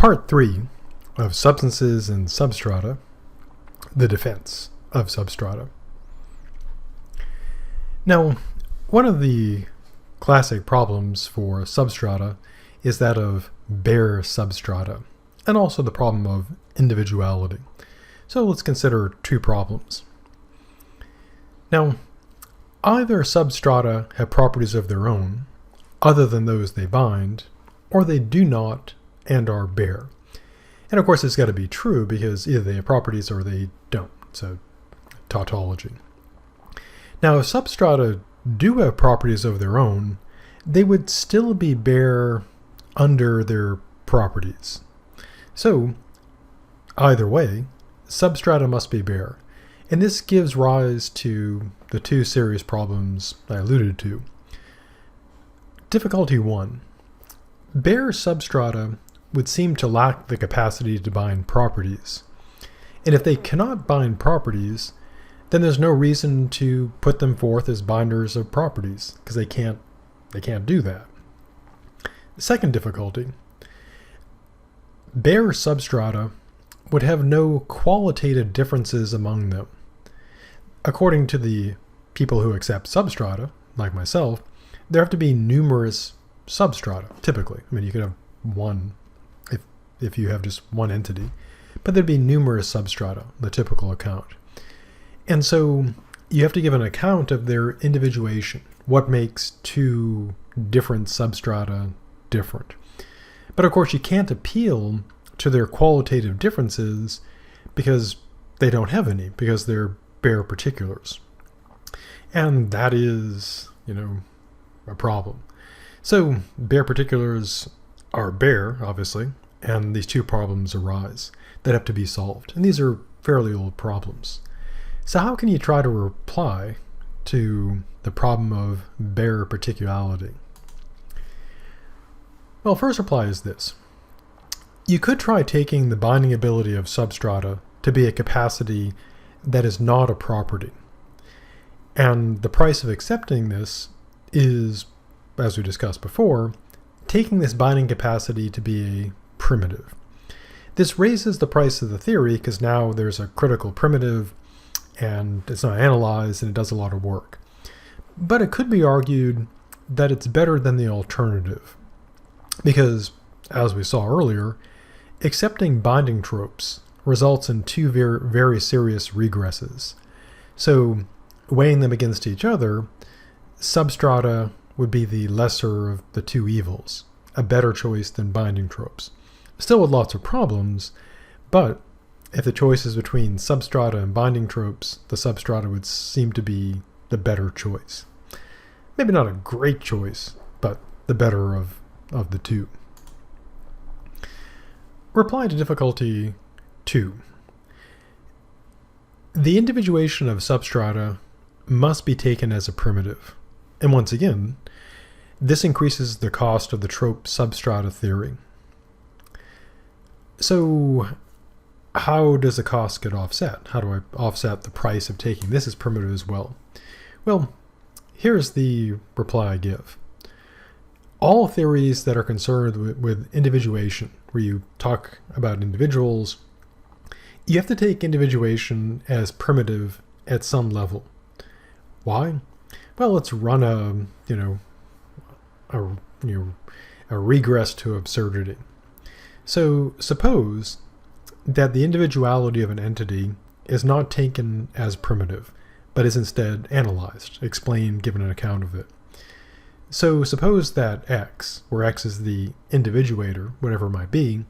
Part 3 of Substances and Substrata, the defense of substrata. Now, one of the classic problems for substrata is that of bare substrata, and also the problem of individuality. So let's consider two problems. Now, either substrata have properties of their own, other than those they bind, or they do not and are bare. And of course it's got to be true because either they have properties or they don't. So, tautology. Now, if substrata do have properties of their own, they would still be bare under their properties. So, either way, substrata must be bare. And this gives rise to the two serious problems I alluded to. Difficulty 1. Bare substrata would seem to lack the capacity to bind properties. And if they cannot bind properties, then there's no reason to put them forth as binders of properties, because they can't do that. The second difficulty. Bare substrata would have no qualitative differences among them. According to the people who accept substrata, like myself, there have to be numerous substrata, typically. I mean, you could have one if you have just one entity, but there'd be numerous substrata, the typical account. And so you have to give an account of their individuation, what makes two different substrata different. But of course you can't appeal to their qualitative differences because they don't have any, because they're bare particulars. And that is, a problem. So bare particulars are bare, obviously, and these two problems arise that have to be solved. And these are fairly old problems. So how can you try to reply to the problem of bare particularity? Well, first reply is this. You could try taking the binding ability of substrata to be a capacity that is not a property. And the price of accepting this is, as we discussed before, taking this binding capacity to be a primitive. This raises the price of the theory because now there's a critical primitive and it's not analyzed and it does a lot of work. But it could be argued that it's better than the alternative because, as we saw earlier, accepting binding tropes results in two very serious regresses. So weighing them against each other, substrata would be the lesser of the two evils, a better choice than binding tropes. Still with lots of problems, but if the choice is between substrata and binding tropes, the substrata would seem to be the better choice. Maybe not a great choice, but the better of the two. Reply to difficulty 2. The individuation of substrata must be taken as a primitive. And once again, this increases the cost of the trope substrata theory. So how does the cost get offset? How do I offset the price of taking this as primitive as well? Well, here's the reply I give. All theories that are concerned with individuation, where you talk about individuals, you have to take individuation as primitive at some level. Why? Well, let's run a regress to absurdity. So suppose that the individuality of an entity is not taken as primitive, but is instead analyzed, explained, given an account of it. So suppose that X, where X is the individuator, whatever it might be,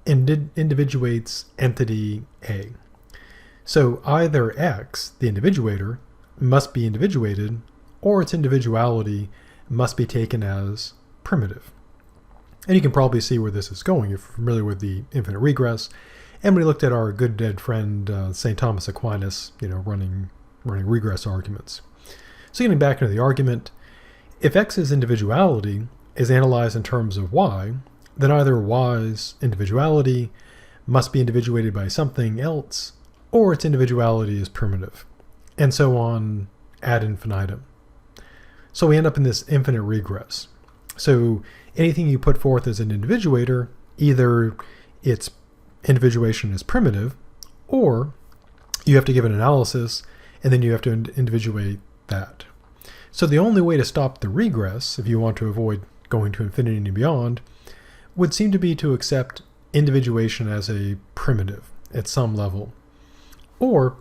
individuates entity A. So either X, the individuator, must be individuated, or its individuality must be taken as primitive. And you can probably see where this is going. You're familiar with the infinite regress. And we looked at our good dead friend, St. Thomas Aquinas, running regress arguments. So getting back into the argument, if X's individuality is analyzed in terms of Y, then either Y's individuality must be individuated by something else, or its individuality is primitive, and so on ad infinitum. So we end up in this infinite regress. So anything you put forth as an individuator either its individuation is primitive, or you have to give an analysis and then you have to individuate that. So the only way to stop the regress, if you want to avoid going to infinity and beyond, would seem to be to accept individuation as a primitive at some level, or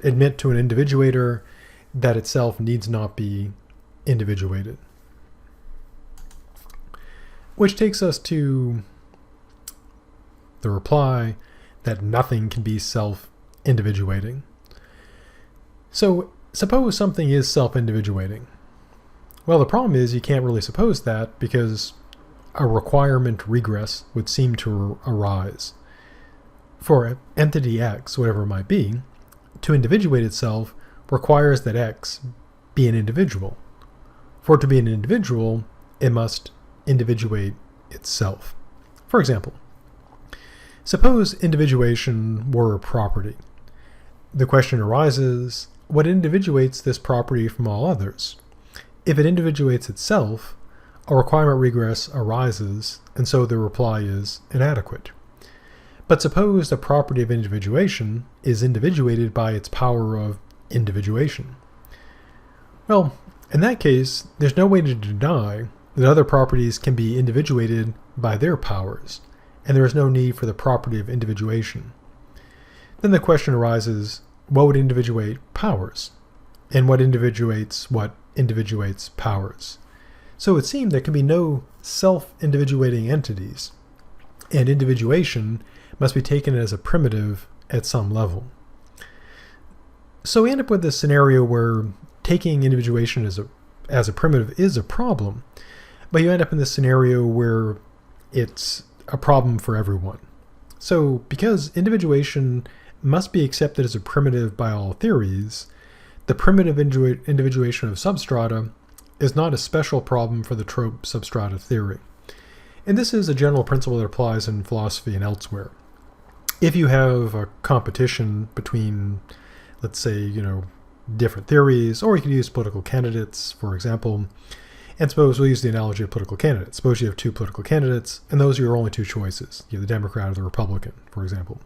admit to an individuator that itself needs not be individuated. Which takes us to the reply that nothing can be self-individuating. So suppose something is self-individuating. Well, the problem is you can't really suppose that because a requirement regress would seem to arise. For entity X, whatever it might be, to individuate itself requires that X be an individual. For it to be an individual, it must individuate itself. For example, suppose individuation were a property. The question arises, what individuates this property from all others? If it individuates itself, a requirement regress arises, and so the reply is inadequate. But suppose the property of individuation is individuated by its power of individuation. Well, in that case, there's no way to deny that other properties can be individuated by their powers, and there is no need for the property of individuation. Then the question arises, what would individuate powers? And what individuates powers? So it would seem there can be no self-individuating entities, and individuation must be taken as a primitive at some level. So we end up with this scenario where taking individuation as a primitive is a problem, but you end up in this scenario where it's a problem for everyone. So because individuation must be accepted as a primitive by all theories, the primitive individuation of substrata is not a special problem for the trope substrata theory. And this is a general principle that applies in philosophy and elsewhere. If you have a competition between, let's say, different theories, or you could use political candidates, for example, and suppose we'll use the analogy of political candidates. Suppose you have two political candidates, and those are your only two choices. You have the Democrat or the Republican, for example.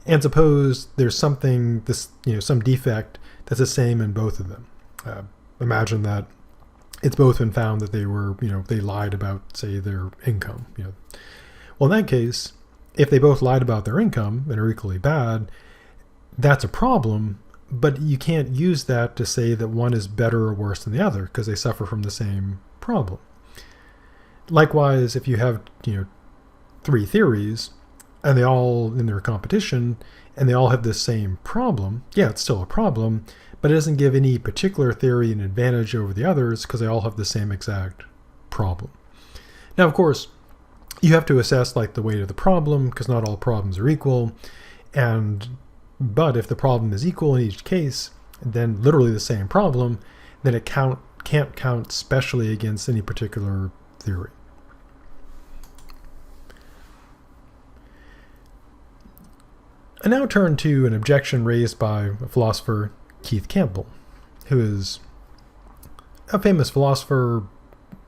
And suppose there's some defect that's the same in both of them. Imagine that it's both been found that they lied about, say, their income. Well, in that case, if they both lied about their income and are equally bad, that's a problem, but you can't use that to say that one is better or worse than the other because they suffer from the same problem. Likewise, if you have, three theories and they all in their competition and they all have this same problem, yeah, it's still a problem, but it doesn't give any particular theory an advantage over the others because they all have the same exact problem. Now, of course, you have to assess the weight of the problem because not all problems are equal, but if the problem is equal in each case, then literally the same problem, then it can't count specially against any particular theory. I now turn to an objection raised by a philosopher, Keith Campbell, who is a famous philosopher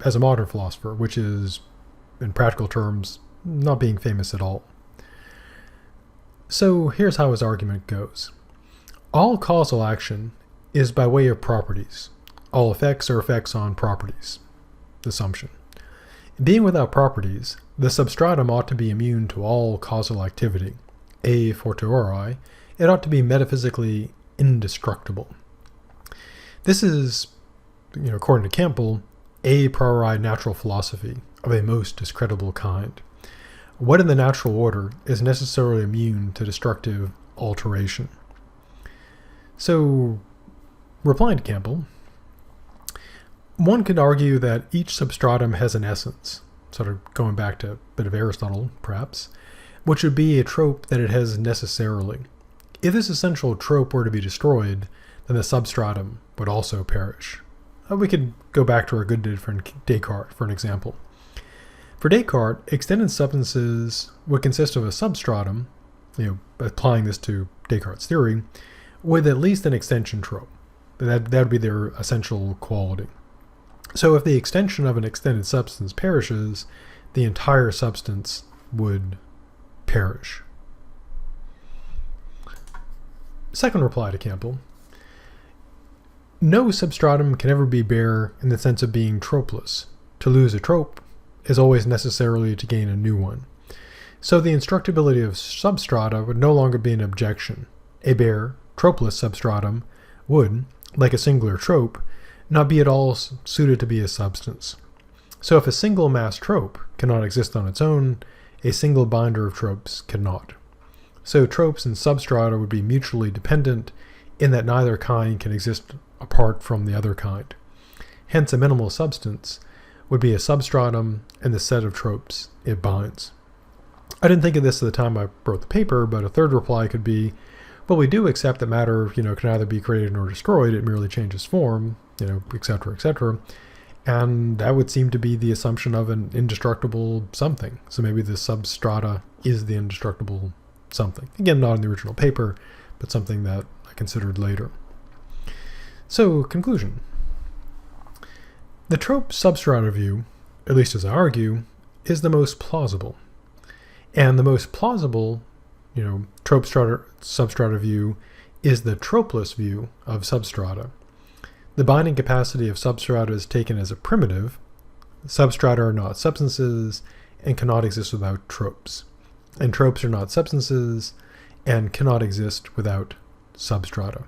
as a modern philosopher, which is, in practical terms, not being famous at all. So here's how his argument goes. All causal action is by way of properties. All effects are effects on properties. Assumption. Being without properties, the substratum ought to be immune to all causal activity. A fortiori, it ought to be metaphysically indestructible. This is, according to Campbell, a priori natural philosophy of a most discreditable kind. What in the natural order is necessarily immune to destructive alteration? So, replying to Campbell, one could argue that each substratum has an essence, sort of going back to a bit of Aristotle, perhaps, which would be a trope that it has necessarily. If this essential trope were to be destroyed, then the substratum would also perish. We could go back to our good friend Descartes for an example. For Descartes, extended substances would consist of a substratum, applying this to Descartes' theory, with at least an extension trope. That would be their essential quality. So if the extension of an extended substance perishes, the entire substance would perish. Second reply to Campbell. No substratum can ever be bare in the sense of being tropeless. To lose a trope is always necessarily to gain a new one. So the instructability of substrata would no longer be an objection. A bare, tropeless substratum would, like a singular trope, not be at all suited to be a substance. So if a single mass trope cannot exist on its own, a single binder of tropes cannot. So tropes and substrata would be mutually dependent in that neither kind can exist apart from the other kind. Hence a minimal substance would be a substratum and the set of tropes it binds. I didn't think of this at the time I wrote the paper, but a third reply could be, well, we do accept that matter, can either be created or destroyed. It merely changes form, etc., etc. And that would seem to be the assumption of an indestructible something. So maybe the substrata is the indestructible something. Again, not in the original paper, but something that I considered later. So, conclusion. The trope substrata view, at least as I argue, is the most plausible. And the most plausible, trope substrata view is the tropeless view of substrata. The binding capacity of substrata is taken as a primitive. Substrata are not substances and cannot exist without tropes. And tropes are not substances and cannot exist without substrata.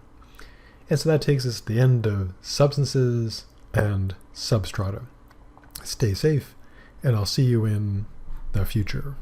And so that takes us to the end of substances and substrata. Stay safe, and I'll see you in the future.